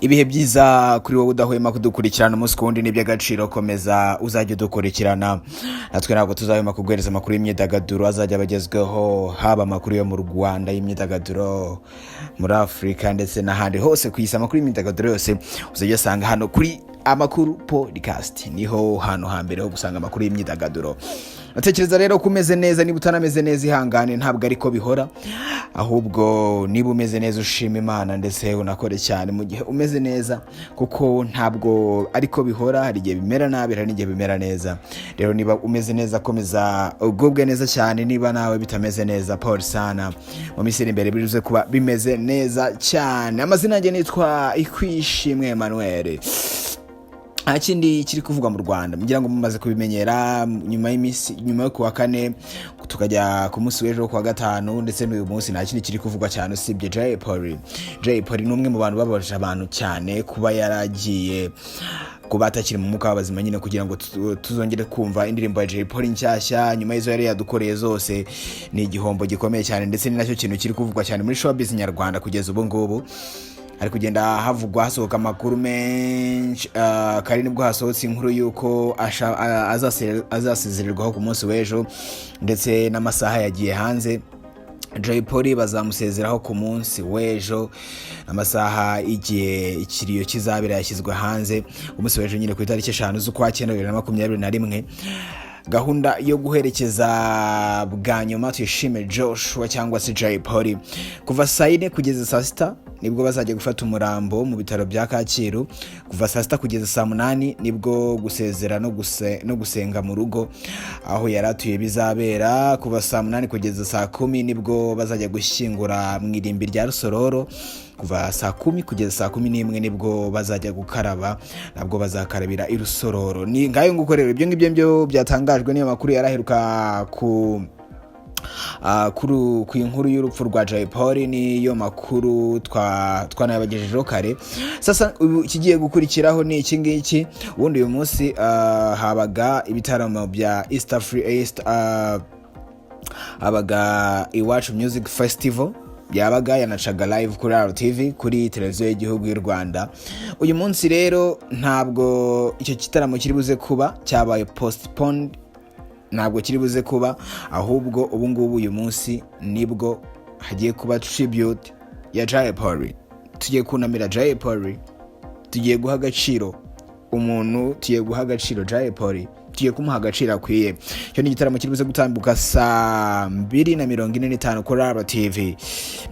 ibihe byiza kuri wowe udahwema kudukurikirana umunsi ku wundi n'iby'agaciro komeza uzajya udukurikirana natwe ntabwo tuzahwema kuguhereza amakuru y'imyidagaduro azajya abagezweho haba amakuru yo mu Rwanda y'imyidagaduro muri Afurika ndetse n'ahandi hose ku isi. Amakuru y'imyidagaduro yose uzajya usanga hano kuri Amakuru Podcast, niho hano hambere ho gusanga amakuru y'imyidagaduro. Natekereza rero kumeze neza, niba utanameze neza ihangane, ntabwo ariko bihora, ahubwo niba umeze neza ushima Imana ndetse unakore cyane mu gihe umeze neza, kuko ntabwo ariko bihora, hari igihe bimera nabi hari n'igihe bimera neza. Rero niba umeze neza komeza ugubwe neza cyane, niba nawe bitameze neza Paul sana mu minsi iri imbere biruze kuba bimeze neza cyane. Amazina yanjye nitwa Ikwishimwe Emmanuel. Akindi kiri kuvugwa mu Rwanda mugira ngo mumaze kubimenyera, nyuma yo kuwa kane tukajya ku munsi w'ejo kuwa gatanu ndetse n'uyu munsi nta kindi kiri kuvugwa cyane usibye Jay Polly ni umwe mu bantu babaje abantu cyane kuba yaragiye kuba atakiri mu mwuka w'abazima nyine, kugira ngo tuzongere kumva indirimbo ya Jay Polly nshyashya nyuma y'izo yari yadukoreye zose. Ni igihombo gikomeye cyane ndetse ni nacyo kintu kiri kuvugwa cyane muri showbiz nyarwanda kugeza ubu ngubu. Ari kugenda havugwa hasohoka amakuru menshi, kari nibwo hasohotse inkuru yuko azasezererwaho ku munsi w'ejo ndetse n'amasaha yagiye hanze. Jay Polly bazamusezeraho ku munsi w'ejo, amasaha igihe ikiriyo kizabera yashyizwe hanze umunsi w'ejo nyine ku itariki 5 z'ukwa 9 2021. Gahunda yo guherekeza bwa nyuma tuyishime Joshua cyangwa se Jay Polly kuva saa 4 kugeza saa 6 nibwo bazajya gufata umurambo mu bitaro bya Kacyiru. Kuva saa 6 kugeza saa 8 nibwo gusezera no gusenga mu rugo aho yaratuye bizabera. Kuva saa 8 kugeza saa 10 nibwo bazajya gushyingura mu irimbi rya Rusororo. Kuva saa 10 kugeza saa 11 nibwo bazajya gukaraba, nabwo bazakarabira i Rusororo. Ni ngayo gukorera ibyo ngibyo byatangajwe niyo makuru yaraheruka ku inkuru y'urupfu rwa Jay Polly. Niyo makuru twanayabagejejeho kare. Sasa ikigiye gukurikiraho ni iki ngiki. Ubundi uyu munsi habaga ibitaramo bya East Africa, habaga Iwacu Music Festival, yabaga yanacaga live kuri RTV kuri televiziyo y'igihugu y'u Rwanda. Uyu munsi rero ntabwo icyo gitaramo kiri buze kuba, cyabaye postponed, ntabwo kiri buze kuba, ahubwo ubu ngubu uyu munsi nibwo hagiye kuba tribute ya Jay Polly. Tugiye kunamira Jay Polly, tugiye guha agaciro umuntu, tugiye guha agaciro Jay Polly, tugiye kumuha agaciro akwiye. Cyo ni igitaramo kiri buze gutambuka saa 2:45 kuri RTV.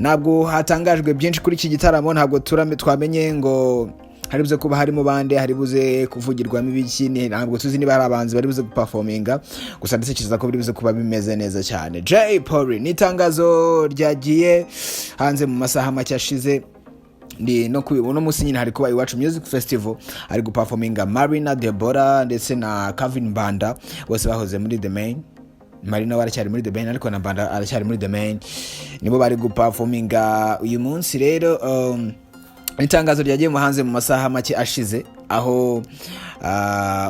Ntabwo hatangajwe byinshi kuri iki gitaramo, ntabwo twamenye ngo hari buze kuba harimo bande, hari buze kuvugirwamo ibiki, ntabwo tuzi niba hari abanzi bari buze guperforminga, gusa ndetse kiza ko biri buze kuba bimeze neza cyane. Jay Polly ni itangazo ryagiye hanze mu masaha make ashize. No munsi nyine hari kuba Iwacu Music Festival, ari guperforminga Marina, Deborah ndetse na Mbanda, bose bahoze muri The Main. Marina waracyari muri The Main ariko na Mbanda aracyari muri The Main, nibo bari guperforminga uyu munsi. Rero itangazo ryagiye mu hanze mu masaha make ashize, aho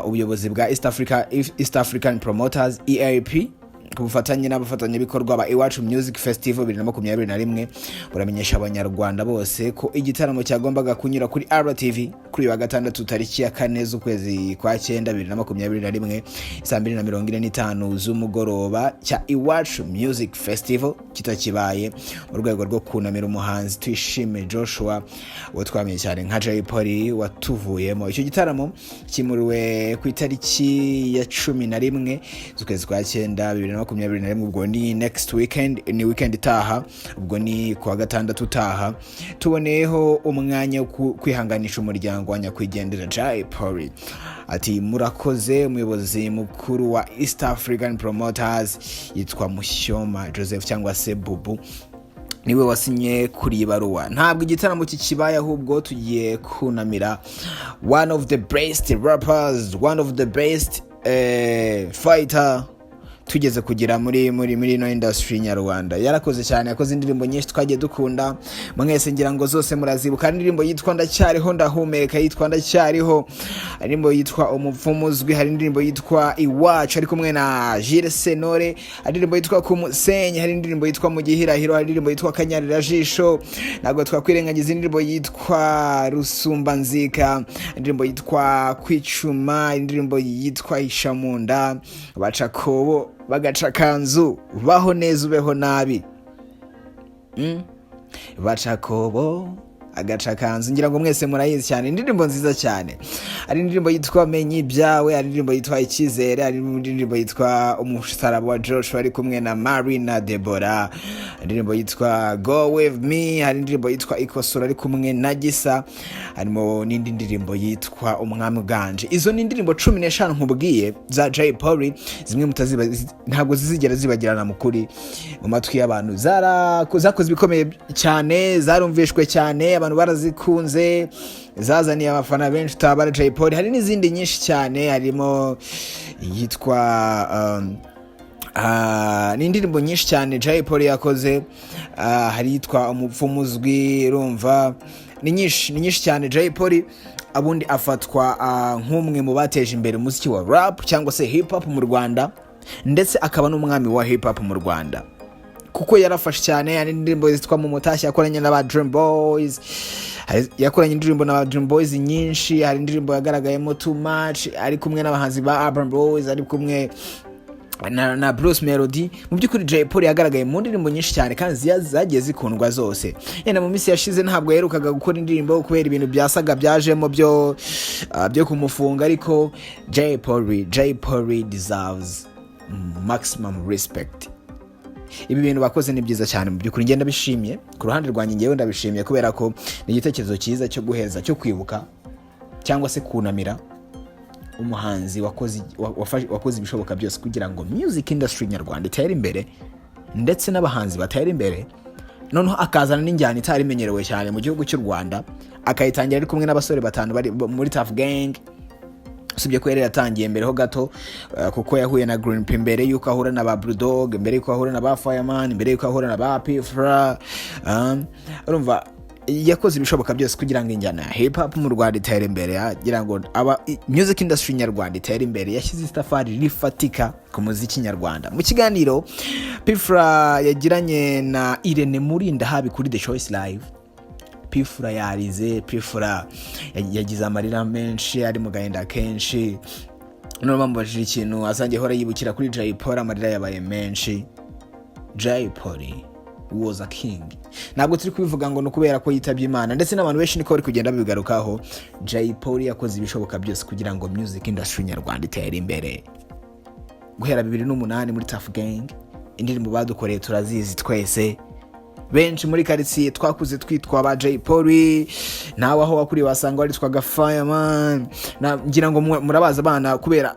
ubuyobozi bwa East African Promoters EAP ku bufatanye n'abafatanyabikorwa ba Iwacu Music Festival 2021 buramenyesha abanyarwanda bose ko igitaramo cyagombaga kunyura kuri RTV kuri wa gatandatu tariki ya 4 z'ukwezi kwa 9 2021 saa 2:45 z'umugoroba cya Iwacu Music Festival kitakibaye mu rwego rwo kunamira umuhanzi Tuyishime Joshua watwamenye cyane nka Jay Polly watuvuyemo. Icyo gitaramo kimuriwe ku itariki ya 11 z'ukwezi kwa 9 2021, ubwo ni next weekend, ni weekend itaha, ubwo ni kuwa gatandatu utaha. Tuboneyeho umwanya kwihanganisha umuryango wa nyakwigendera Jay Polly. Ati murakoze. Umuyobozi mukuru wa East African Promoters yitwa Mushyoma Joseph cyangwa se Bubu, niwe wasinye kuri ibaruwa. Ntabwo igitaramo kikibaye, ahubwo tugiye kunamira one of the best rappers, one of the best fighter, tugeze kugira muri no industry nyarwanda. Yarakoze cyane, yakoze indirimbo nyinshi twagiye dukunda, mwese ngira ngo zose murazibuka. Indirimbo yitwa ndacyariho ndahumeka, yitwa ndacyariho, indirimbo yitwa umupfumu uzwi, hari indirimbo yitwa iwacu ari kumwe na Jules Senore, hari indirimbo yitwa kumusenyi, hari indirimbo yitwa mu gihirahiro, hari indirimbo yitwa kanyarira jisho, ntabwo twakwirengagiza indirimbo yitwa rusumbanzika, indirimbo yitwa kwicuma, indirimbo yitwa ishamunda, baca kobo bagaca kanzu, baho neza ubeho nabi, baca kobo agaca kanzu, ngira ngo mwese murayizi cyane. Indirimbo nziza cyane, ari indirimbo yitwa menye ibyawe, ari indirimbo yitwa icyizere, ari indirimbo yitwa umusaraba wa Joshua ari kumwe na Marina Deborah, indirimbo yitwa go with me, hari indirimbo yitwa ikosora ari kumwe na Gisa, harimo n'indi ndirimbo yitwa umwami uganje. Izo ni indirimbo 15 nkubwiye za Jay Polly, zimwe mutaziba ntabwo zizigera zibagirana mukuri mu matwi y'abantu, zakoze bikomeye cyane, zarumvishwe cyane, abantu barazikunze, zazaniye abafana benshi utabara Jay Polly. Hari n'izindi nyinshi cyane, harimo yitwa ni indirimbo nyinshi cyane Jay Polly yakoze, hari yitwa umupfumu uzwi, urumva ni nyinshi cyane. Jay Polly abundi afatwa nk'umwe mu bateje imbere umuziki wa rap cyangwa se hip hop mu Rwanda, ndetse akaba n'umwami wa hip hop mu Rwanda kuko yarafashe cyane. Hari indirimbo zitwa mu mutashya yakoranye n'aba Dream Boys, yakoranye indirimbo n'aba Dream Boys nyinshi, hari indirimbo yagaragayemo Too Much ari kumwe n'abahanzi ba Urban Boys, ari kumwe na Bruce Melody. Mu by'ukuri Jay Polly yagaragaye mu ndirimbo nyinshi cyane kandi zagiye zikundwa zose. Yenda mu minsi yashize ntabwo yaherukaga gukora indirimbo kubera ibintu byasaga byajemo byo kumufunga, ariko Jay Polly deserves maximum respect. Ibi bintu bakoze ni byiza cyane, mu by'ukuri ngenda bishimiye. Ku ruhande rwanjye ngewe ndabishimiye kubera ko ni igitekerezo cyiza cyo guheza, cyo kwibuka cyangwa se kunamira umuhanzi wakoze ibishoboka byose kugira ngo music industry nyarwanda itere imbere, ndetse n'abahanzi batera imbere, noneho akazana n'injyana itari imenyerewe cyane mu gihugu cy'u Rwanda, akayitangira ari kumwe n'abasore batanu bari muri Tough Gang. Usibye ko yari yatangiye mbere ho gato, kuko yahuye na Green P mbere yuko ahura na ba Bulldog, mbere yuko ahura na ba Fireman, mbere yuko ahura na ba Pfra, urumva yakoze ibishoboka byose kugira ngo injyana ya hip hop mu Rwanda itere imbere, yagira ngo music industry nyarwanda itere imbere. Yashyize itafari rifatika ku muziki nyarwanda. Mu kiganiro Pfra yagiranye na Irene Murinda habi kuri The Choice Live, Pfra yarize, Pfra yagize amarira menshi, ari mu gahinda kenshi, none bambajije ikintu azangiye hora yibukira kuri Jay Polly, amarira yabaye menshi. Jay Polly was a king. Ntabwo turi kubivuga ngo no kubera ko yitabye Imana, ndetse n'abantu benshi niko bari kugenda bigarukaho. Jay Polly yakoze ibishoboka byose kugira ngo music industry nyarwanda itere imbere. Guhera 2008 muri Tough Gang, indirimbo badukoreye turazizi twese, benshi muri quartier twakuze twitwa ba Jay Polly, nawe aho wakuri wasanga wari twaga Fireman, ngira ngo murabaza abana kubera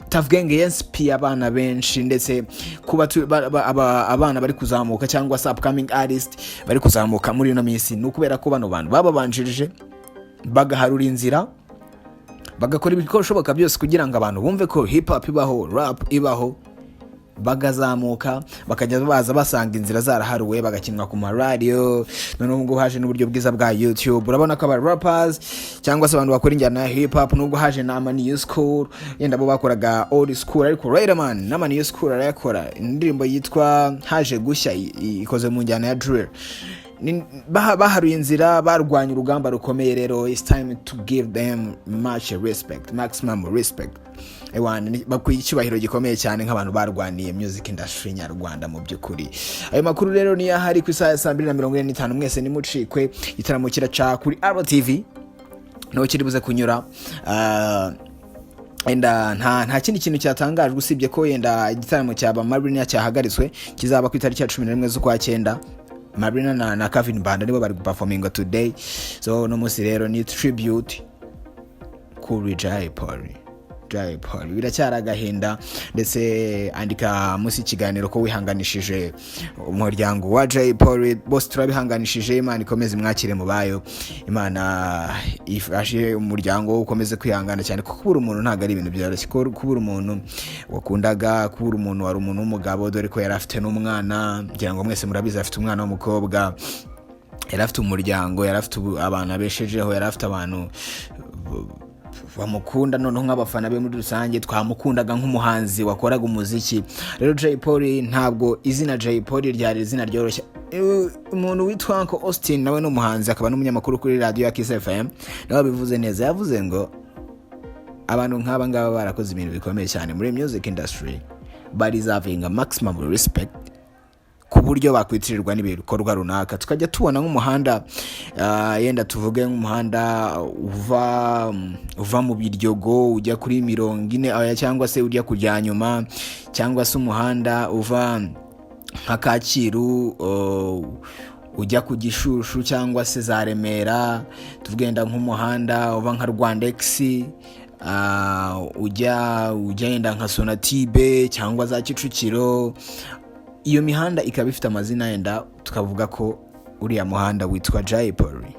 Tough Gang inspire abana benshi, ndetse kuba abana bari kuzamuka cyangwa se upcoming artist bari kuzamuka muri ino minsi, no kubera ko bano bantu bababanjirije bagaharura inzira, bagakora ibishoboka byose kugira ngo abantu bumve ko hip hop ibaho, rap ibaho, bagazamuka bakajya baza basanga inzira zaraharuwe, bagakinwa ku radio. None ubwo haje n'uburyo bwiza bwa YouTube, urabona ko aba rappers cyangwa se abantu bakora injyana ya hip hop, nubwo haje na new school, yenda bo bakoraga old school, ariko Riderman na new school arayakora. Indirimbo yitwa haje gushya ikoze mu njyana ya drill, baharuye inzira, barwanya urugamba rukomeye. Rero it's time to give them much respect, maximum respect. Bakwiye icyubahiro gikomeye cyane nk'abantu barwaniye music industry nyarwanda. Mu by'ukuri ayo makuru rero ni yahari ku isaha ya 2:45. Mwese nimucikwe, igitaramo kiraca kuri RTV no kiri buze kunyura. Enda nta kindi kintu cyatangajwe usibye ko yenda igitaramo cyaba Marina cyahagaritswe, kizaba ku itariki ya 11 z'ukwa 9. Marina na Kevin Mbanda nibo bari performinga today, so no munsi rero ni tribute kuri Jay Polly. Jay Polly biracyari agahinda, ndetse andika munsi ikiganiro ko wihanganishije umuryango wa Jay Polly. Bose turabihanganishije, Imana ikomeze mwakire mu bayo, Imana ifashe umuryango ukomeze kwihangana cyane, kuko kubura umuntu ntabwo ari ibintu byoroshye, kubura umuntu wakundaga, kubura umuntu wari umuntu w'umugabo, dore ko yari afite n'umwana, ngira ngo mwese murabizi afite umwana w'umukobwa, yari afite umuryango, yari afite abantu abeshejeho, yari afite abantu bamukunda, noneho nk'abafana be muri rusange twamukundaga nk'umuhanzi wakoraga umuziki. Rero Jay Polly, ntabwo izina Jay Polly ryari izina ryoroshye. Umuntu witwa Uncle Austin nawe ni umuhanzi akaba n'umunyamakuru kuri radio ya Kiss FM, nawe bivuze neza, yavuze ngo abantu nk'aba ngaba barakoze ibintu bikomeye cyane muri music industry, bari deserving a maximum respect, ku buryo bakwitirirwa n'ibikorwa runaka. Tukajya tubona nk'umuhanda yenda tuvuge nk'umuhanda uva mu Biryogo ujya kuri 40 cyangwa se ujya kujya nyuma, cyangwa se umuhanda uva nka Kacyiru ujya ku Gishushu cyangwa se za Remera, tuvugenda nk'umuhanda uva nka Rwandex ujya yenda nka Sonatibe cyangwa za Kicukiro. Iyo mihanda ikaba ifite amazina yenda tukavuga ko uriya muhanda witwa Jay Polly.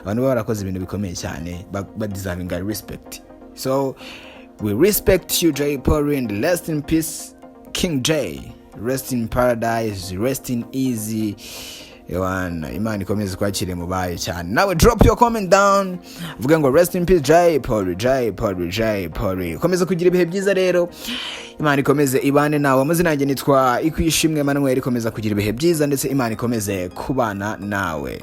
Abantu barakoze ibintu bikomeye cyane, deserving respect. So we respect you Jay Polly, and rest in peace King Jay, rest in paradise, rest in easy. Imana ikomeze kwakire mu bayo cyane. Nawe drop your comment down, vuga ngo rest in peace Jay Polly. Komeza kugira ibihe byiza rero, Imana ikomeze ibane nawe. Amazina yanjye nitwa Ikwishimwe Emmanuel. Komeza kugira ibihe byiza, ndetse Imana ikomeze kubana nawe.